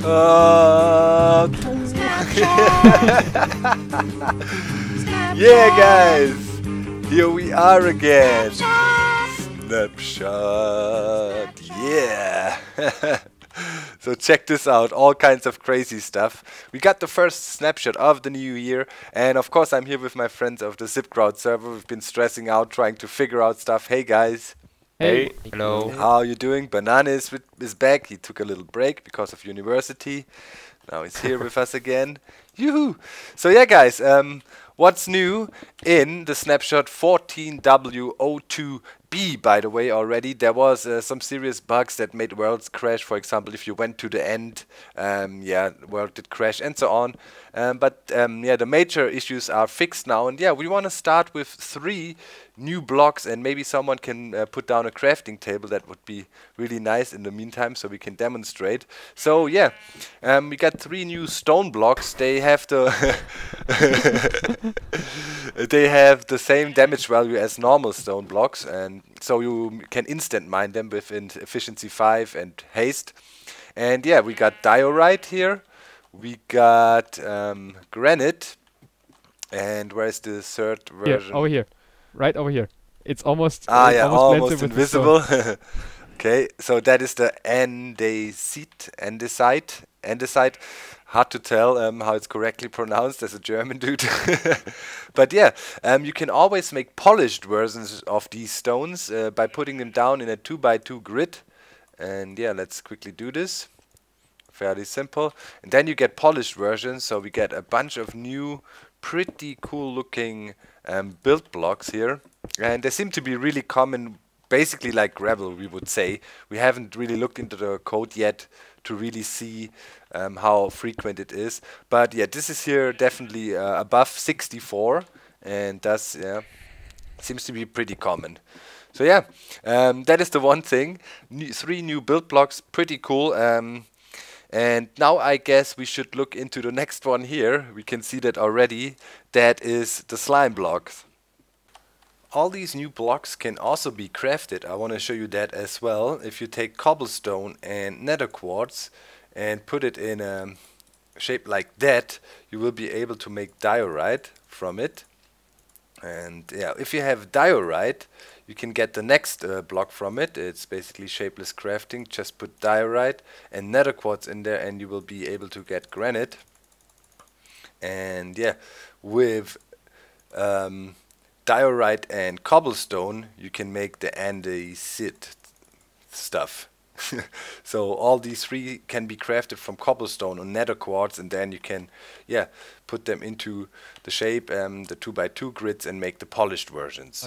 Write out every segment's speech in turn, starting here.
Yeah, guys, here we are again. Snapshot, yeah. So check this out, all kinds of crazy stuff. We got the first snapshot of the new year, and of course I'm here with my friends of the Zip Crowd server. We've been stressing out, trying to figure out stuff. Hey guys. Hey. Hello. How are you doing? Banana is back. He took a little break because of university. Now he's here with us again. Yoo-hoo! So yeah, guys, what's new in the Snapshot 14w02b, by the way, already? There was some serious bugs that made worlds crash. For example, if you went to the end, yeah, world did crash and so on. But yeah, the major issues are fixed now. And yeah, we want to start with 3 new blocks, and maybe someone can put down a crafting table. That would be really nice in the meantime, so we can demonstrate. So yeah, we got 3 new stone blocks. They have the they have the same damage value as normal stone blocks, and so you can instant mine them with efficiency 5 and haste. And yeah, we got diorite here, we got granite, and where's the third version? Yeah, over here. Right over here. It's almost almost invisible. Okay, so that is the andesite. Hard to tell how it's correctly pronounced as a German dude. But yeah, you can always make polished versions of these stones by putting them down in a 2x2 grid. And yeah, let's quickly do this. Fairly simple. And then you get polished versions, so we get a bunch of new, pretty cool looking build blocks here. And they seem to be really common, basically like gravel, we would say. We haven't really looked into the code yet to really see how frequent it is. But yeah, this is here definitely above 64, and that's, yeah, seems to be pretty common. So yeah, that is the one thing. 3 new build blocks, pretty cool. And now I guess we should look into the next one here. We can see that already. That is the slime blocks. All these new blocks can also be crafted. I want to show you that as well. If you take cobblestone and nether quartz and put it in a shape like that, you will be able to make diorite from it. And yeah, if you have diorite, you can get the next block from it. It's basically shapeless crafting. Just put diorite and nether quartz in there and you will be able to get granite. And yeah, with diorite and cobblestone, you can make the andesite stuff. So all these 3 can be crafted from cobblestone or nether quartz, and then you can, yeah, put them into the shape, the 2x2 grids, and make the polished versions.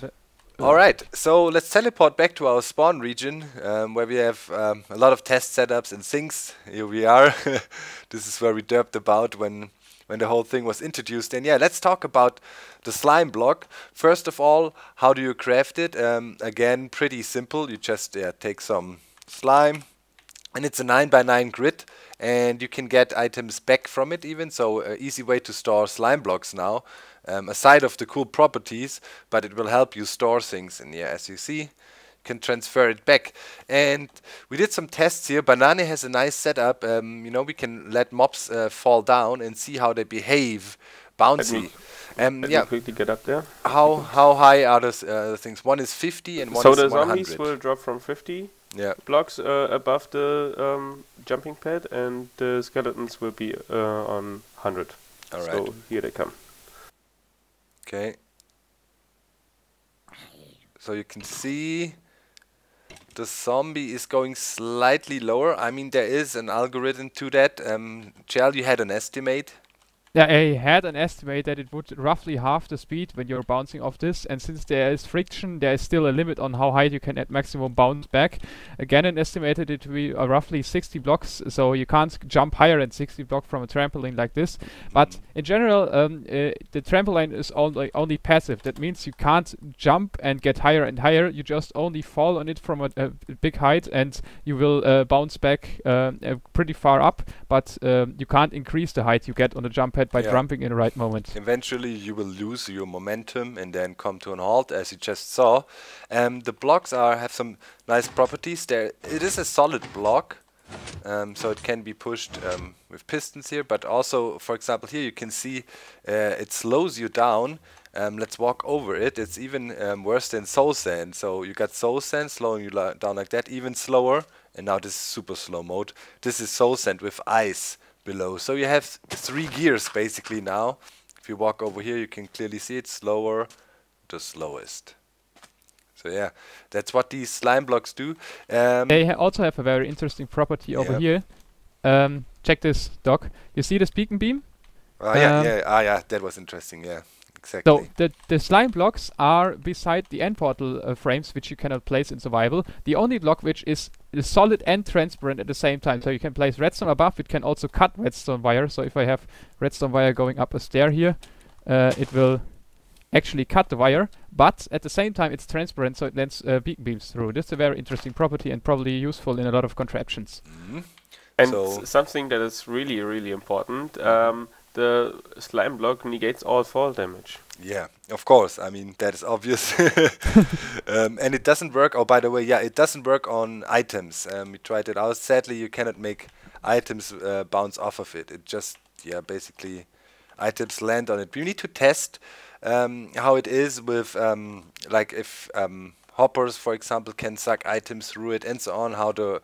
Alright, so let's teleport back to our spawn region, where we have a lot of test setups and things. Here we are. This is where we derped about when the whole thing was introduced. And yeah, let's talk about the slime block. First of all, how do you craft it? Again, pretty simple. You just take some slime, and it's a 9x9 grid, and you can get items back from it even, so easy way to store slime blocks now, aside of the cool properties, but it will help you store things. And yeah, as you see, you can transfer it back. And we did some tests here. Banana has a nice setup. You know, we can let mobs fall down and see how they behave bouncy. Let me quickly get up there. How high are the things? One is 50 and one is 100. So the zombies will drop from 50 blocks above the jumping pad, and the skeletons will be on 100. All right. So here they come. Okay. So you can see the zombie is going slightly lower. I mean, there is an algorithm to that. Chell, you had an estimate. Yeah, I had an estimate that it would roughly half the speed when you're bouncing off this, and since there is friction, there is still a limit on how high you can at maximum bounce back. Again, an estimated it to be roughly 60 blocks, so you can't jump higher than 60 blocks from a trampoline like this. But in general, the trampoline is only passive. That means you can't jump and get higher and higher. You just only fall on it from a big height, and you will bounce back pretty far up, but you can't increase the height you get on the jump pad by jumping in the right moment. Eventually you will lose your momentum and then come to an halt, as you just saw. The blocks have some nice properties. It is a solid block. so it can be pushed with pistons here, but also, for example, here you can see it slows you down. Let's walk over it. It's even worse than soul sand. So you got soul sand slowing you down like that, even slower. And now this is super slow mode. This is soul sand with ice below. So you have 3 gears basically now. If you walk over here, you can clearly see it slower, the slowest. So yeah, that's what these slime blocks do. They also have a very interesting property over here. Check this, Doc. You see this beacon beam? Yeah, that was interesting, yeah. Exactly. So the slime blocks are beside the end portal frames, which you cannot place in survival. The only block which is solid and transparent at the same time. So you can place redstone above. It can also cut redstone wire. So if I have redstone wire going up a stair here, it will actually cut the wire. But at the same time, it's transparent, so it lets beacon beams through. This is a very interesting property and probably useful in a lot of contraptions. And so something that is really, really important. The slime block negates all fall damage. Yeah, of course. I mean, that is obvious. And it doesn't work. Oh, by the way, yeah, it doesn't work on items. We tried it out. Sadly, you cannot make items bounce off of it. It just, yeah, basically items land on it. You need to test how it is with, like if hoppers, for example, can suck items through it and so on, how the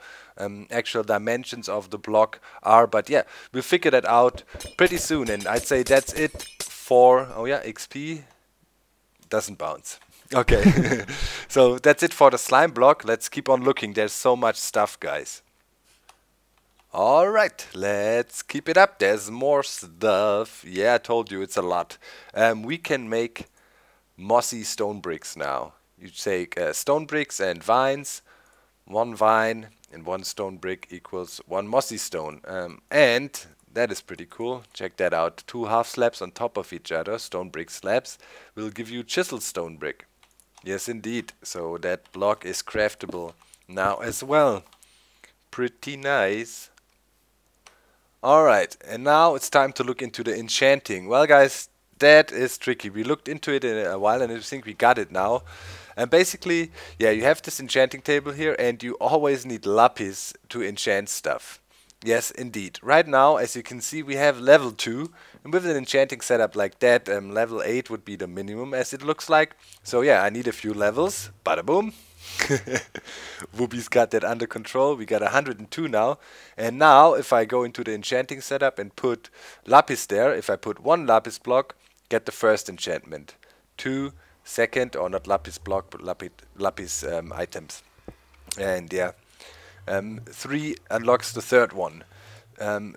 actual dimensions of the block are. But yeah, we'll figure that out pretty soon. And I'd say that's it for, oh yeah, XP doesn't bounce. Okay, so that's it for the slime block. Let's keep on looking. There's so much stuff, guys. Alright, let's keep it up. There's more stuff. Yeah, I told you it's a lot. We can make mossy stone bricks now. You take stone bricks and vines. 1 vine and 1 stone brick equals 1 mossy stone. And that is pretty cool. Check that out. 2 half slabs on top of each other, stone brick slabs, will give you chiseled stone brick. Yes, indeed. So that block is craftable now as well. Pretty nice. Alright, and now it's time to look into the enchanting. Well, guys, that is tricky. We looked into it in a while and I think we got it now. And basically, yeah, you have this enchanting table here and you always need lapis to enchant stuff. Yes, indeed. Right now, as you can see, we have level 2. And with an enchanting setup like that, level 8 would be the minimum as it looks like. So yeah, I need a few levels. Bada boom. Whoopi's got that under control. We got 102 now. And now, if I go into the enchanting setup and put lapis there, if I put 1 lapis block, get the first enchantment. 2 second, or not lapis block, but lapis items. And yeah, 3 unlocks the 3rd one.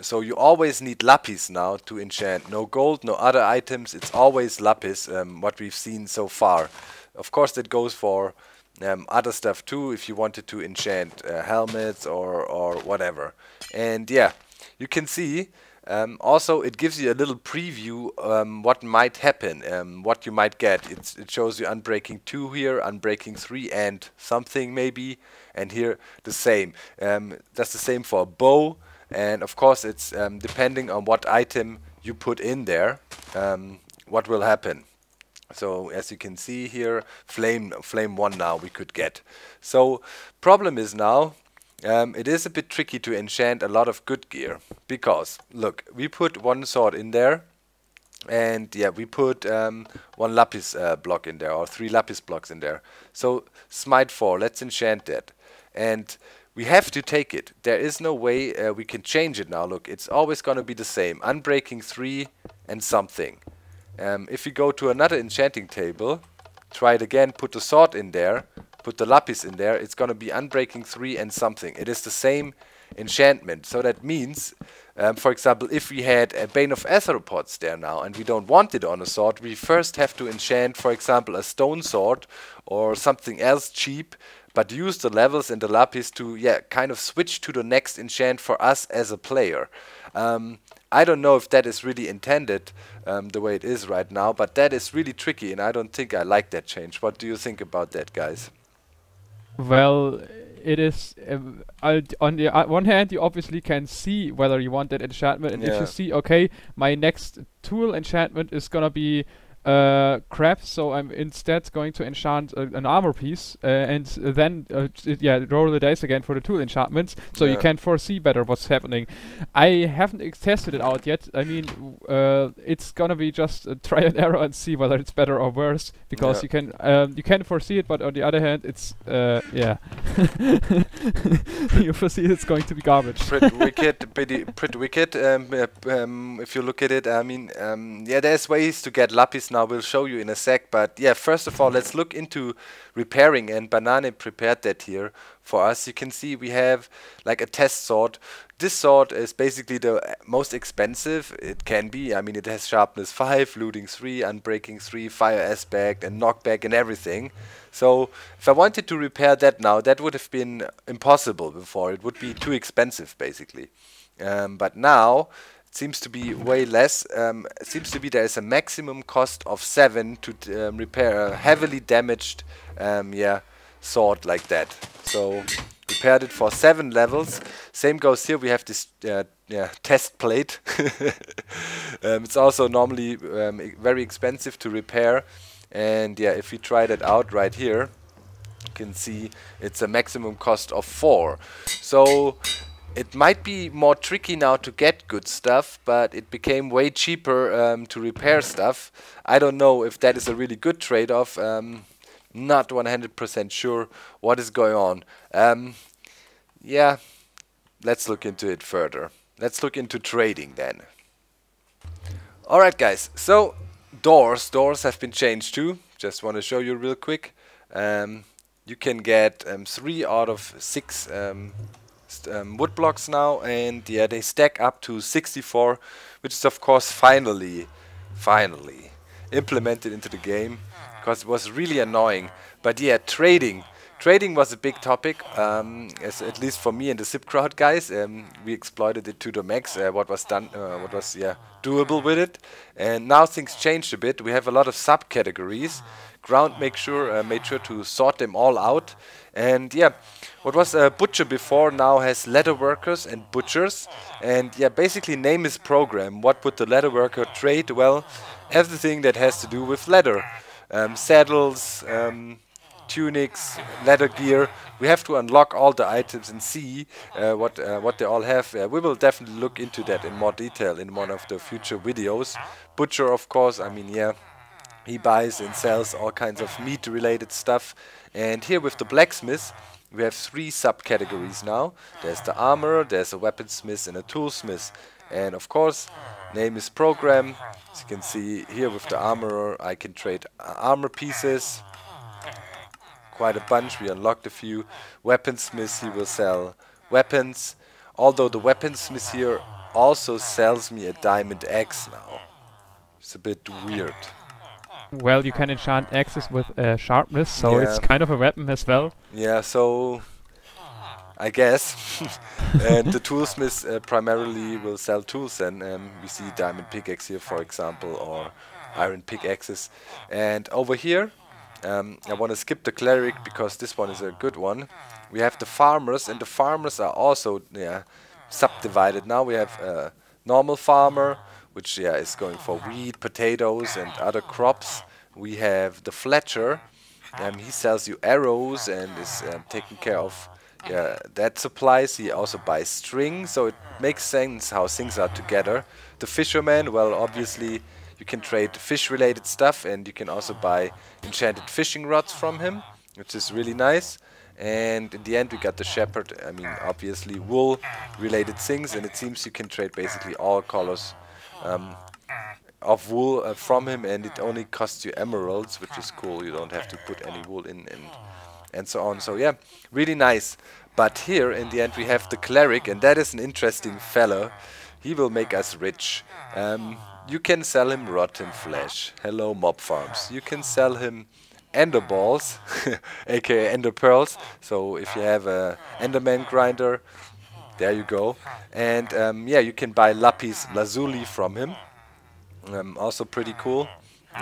So you always need lapis now to enchant. No gold, no other items. It's always lapis, what we've seen so far. Of course, that goes for other stuff too, if you wanted to enchant helmets or whatever. And yeah, you can see also it gives you a little preview what might happen, what you might get. It shows you Unbreaking 2 here, Unbreaking 3 and something maybe, and here the same. That's the same for a bow, and of course it's depending on what item you put in there, what will happen. So as you can see here, flame 1 now we could get. So problem is now, it is a bit tricky to enchant a lot of good gear, because look, we put 1 sword in there, and yeah, we put 1 lapis block in there, or 3 lapis blocks in there. So smite 4, let's enchant that, and we have to take it. There is no way we can change it now. Look, it's always gonna be the same, Unbreaking 3 and something. If we go to another enchanting table, try it again, put the sword in there, put the lapis in there, it's gonna be Unbreaking 3 and something. It is the same enchantment. So that means, for example, if we had a Bane of Aetheropods there now and we don't want it on a sword, we first have to enchant, for example, a stone sword or something else cheap, but use the levels and the lapis to, yeah, kind of switch to the next enchant for us as a player. I don't know if that is really intended the way it is right now, but that is really tricky and I don't think I like that change. What do you think about that, guys? Well, it is, on the one hand, you obviously can see whether you want that enchantment, and if you see, okay, my next tool enchantment is gonna be crap, so I'm instead going to enchant an armor piece and then roll the dice again for the tool enchantments, so you can foresee better what's happening. I haven't tested it out yet. I mean, it's gonna be just try and error and see whether it's better or worse, because you can foresee it, but on the other hand, it's you foresee it's going to be garbage. Pretty wicked, pretty wicked. If you look at it, I mean, there's ways to get lapis now. We'll show you in a sec, but yeah, first of all, let's look into repairing, and Banane prepared that here for us. You can see we have like a test sword. This sword is basically the most expensive it can be. I mean, it has sharpness 5, looting 3, unbreaking 3, fire aspect and knockback and everything. So if I wanted to repair that now, that would have been impossible before. It would be too expensive basically. But now seems to be way less. It seems to be there is a maximum cost of 7 to repair a heavily damaged sword like that. So repaired it for 7 levels. Same goes here. We have this test plate. It's also normally very expensive to repair. And yeah, if we try that out right here, you can see it's a maximum cost of 4. So it might be more tricky now to get good stuff, but it became way cheaper to repair stuff. I don't know if that is a really good trade-off. Not 100% sure what is going on. Yeah, let's look into it further. Let's look into trading then. Alright guys, so doors have been changed too. Just want to show you real quick. You can get 3 out of 6 wood blocks now, and yeah, they stack up to 64, which is of course finally implemented into the game, because it was really annoying. But yeah, trading was a big topic, at least for me and the SIP crowd guys. We exploited it to the max, what was doable with it. And now things changed a bit. We have a lot of subcategories. Ground made sure to sort them all out. And yeah, what was a butcher before now has leather workers and butchers. And yeah, basically name is program. What would the leather worker trade? Well, everything that has to do with leather. Saddles, tunics, leather gear. We have to unlock all the items and see what they all have. We will definitely look into that in more detail in one of the future videos. Butcher, of course, I mean, yeah, he buys and sells all kinds of meat related stuff. And here with the blacksmith, we have 3 subcategories now. There's the armorer, there's a weaponsmith and a toolsmith. And of course, name is program. As you can see here with the armorer, I can trade armor pieces. Quite a bunch, we unlocked a few. Weaponsmith, he will sell weapons. Although the weaponsmith here also sells me a diamond axe now. It's a bit weird. Well, you can enchant axes with sharpness, so it's kind of a weapon as well. Yeah, so I guess. And the toolsmith primarily will sell tools, and we see diamond pickaxe here, for example, or iron pickaxes. And over here, I want to skip the cleric because this one is a good one. We have the farmers, and the farmers are also subdivided. Now we have a normal farmer, which is going for wheat, potatoes and other crops. We have the fletcher, he sells you arrows and is taking care of that supplies. He also buys string, so it makes sense how things are together. The fisherman, well, obviously you can trade fish related stuff, and you can also buy enchanted fishing rods from him, which is really nice. And in the end we got the shepherd, I mean obviously wool related things, and it seems you can trade basically all colors of wool from him, and it only costs you emeralds, which is cool. You don't have to put any wool in and so on. So yeah, really nice. But here in the end we have the cleric, and that is an interesting fellow. He will make us rich. You can sell him rotten flesh. Hello mob farms. You can sell him ender balls, aka ender pearls. So if you have a enderman grinder, there you go. And yeah, you can buy lapis lazuli from him. Also pretty cool.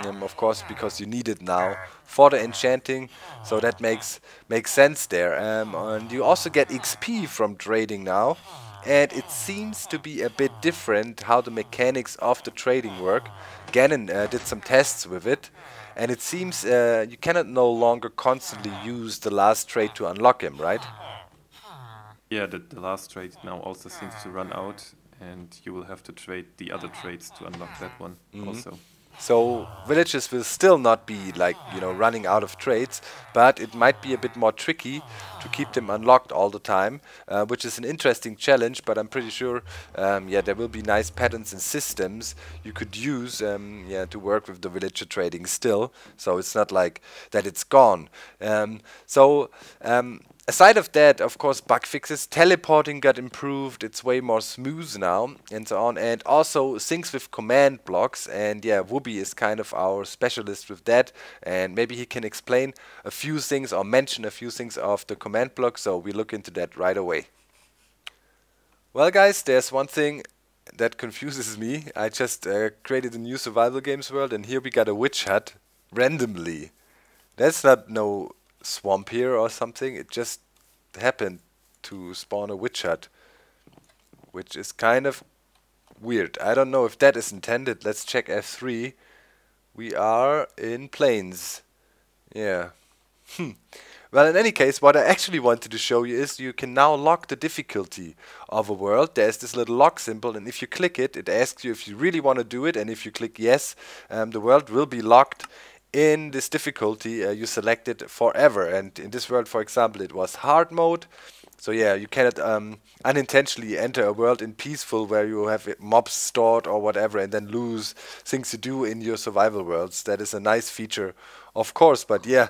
of course, because you need it now for the enchanting, so that makes sense there. And you also get XP from trading now, and it seems to be a bit different how the mechanics of the trading work. Ganon did some tests with it, and it seems you cannot no longer constantly use the last trade to unlock him, right? Yeah, the last trade now also seems to run out, and you will have to trade the other trades to unlock that one also. So villages will still not be like, you know, running out of trades, but it might be a bit more tricky to keep them unlocked all the time, which is an interesting challenge. But I'm pretty sure, yeah, there will be nice patterns and systems you could use, yeah, to work with the villager trading still. So it's not like that it's gone. Aside of that, of course, bug fixes, teleporting got improved, it's way more smooth now, and so on, and also syncs with command blocks, and yeah, Whoopi is kind of our specialist with that, and maybe he can explain a few things or mention a few things of the command block, so we look into that right away. Well guys, there's one thing that confuses me. I just created a new survival games world, and here we got a witch hut randomly. That's not no swamp here or something, it just happened to spawn a witch hut, which is kind of weird. I don't know if that is intended. Let's check F3. We are in plains. Yeah. Well, in any case, what I actually wanted to show you is you can now lock the difficulty of a world. There's this little lock symbol, and if you click it, it asks you if you really want to do it, and if you click yes, the world will be locked in this difficulty you selected forever. And in this world, for example, it was hard mode. So yeah, you cannot unintentionally enter a world in peaceful where you have mobs stored or whatever and then lose things to do in your survival worlds. That is a nice feature, of course. But yeah,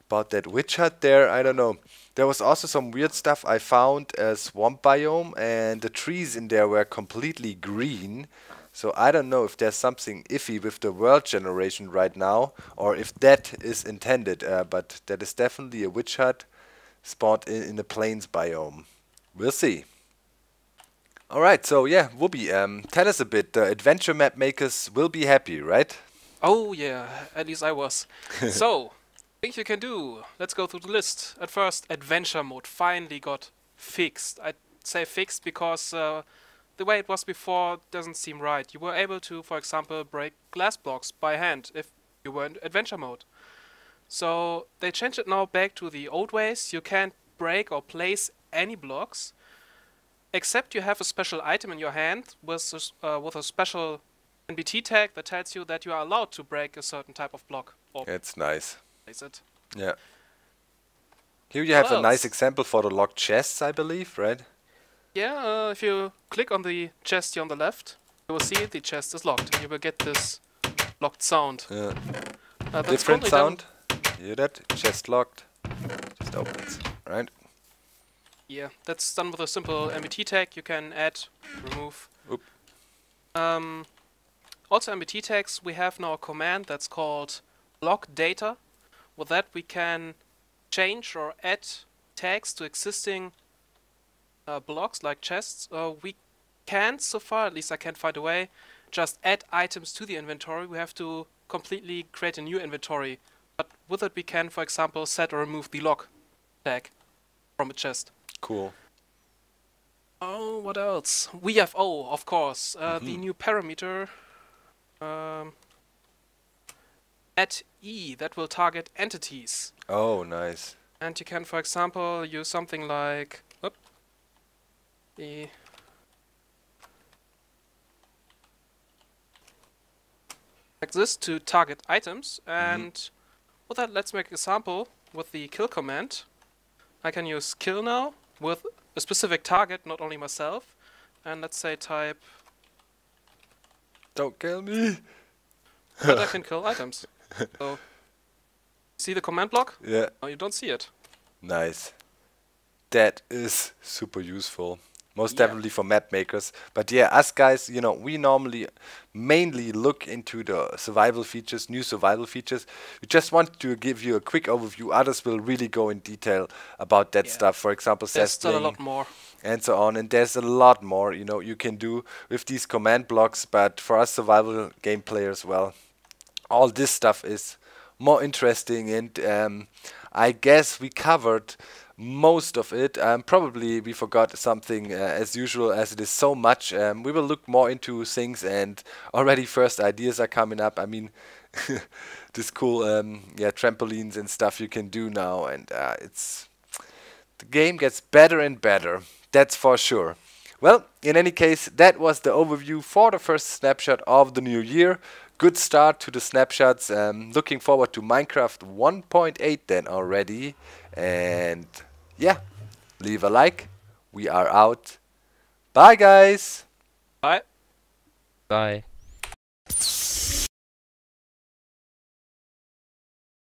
about that witch hut there, I don't know. There was also some weird stuff. I found a swamp biome, and the trees in there were completely green. So I don't know if there's something iffy with the world generation right now, or if that is intended, but that is definitely a witch hut spawned in the plains biome. We'll see. Alright, so yeah, Whoopi, tell us a bit. The adventure map makers will be happy, right? Oh yeah, at least I was. So, things you can do. Let's go through the list. At first, adventure mode finally got fixed. I'd say fixed because the way it was before doesn't seem right. You were able to, for example, break glass blocks by hand if you were in adventure mode. So they changed it now back to the old ways. You can't break or place any blocks, except you have a special item in your hand with a special NBT tag that tells you that you are allowed to break a certain type of block. Or That's nice. place it. Yeah. Here you have a nice example for the locked chests, I believe, right? Yeah, if you click on the chest here on the left, you will see the chest is locked, and you will get this locked sound. Yeah. That's different sound. You hear that? Chest locked. Just opens. Right? Yeah, that's done with a simple MBT tag. You can add, remove. Oop. Also MBT tags, we have now a command that's called lock data. With that we can change or add tags to existing blocks like chests. We can't so far, at least I can't find a way, just add items to the inventory. We have to completely create a new inventory. But with it we can, for example, set or remove the lock tag from a chest. Cool. Oh, what else? We have, oh, of course, the new parameter at E that will target entities. Oh, nice. And you can, for example, use something like like this to target items. And with that, let's make an example with the kill command. I can use kill now with a specific target, not only myself. And let's say type. Don't kill me. But I can kill items. So, see the command block? Yeah. No, you don't see it. Nice. That is super useful. Most definitely for map makers. But yeah, us guys, you know, we normally mainly look into the survival features, new survival features. We just want to give you a quick overview. Others will really go in detail about that stuff. For example, there's still a settling lot more. and so on. And there's a lot more, you know, you can do with these command blocks. But for us survival game players, well, all this stuff is more interesting, and I guess we covered most of it. Probably we forgot something as usual, as it is so much. We will look more into things, and already first ideas are coming up. I mean, this cool trampolines and stuff you can do now, and the game gets better and better, that's for sure. Well, in any case, that was the overview for the first snapshot of the new year. Good start to the snapshots. Looking forward to Minecraft 1.8 then already. And yeah, leave a like. We are out. Bye, guys. Bye. Bye.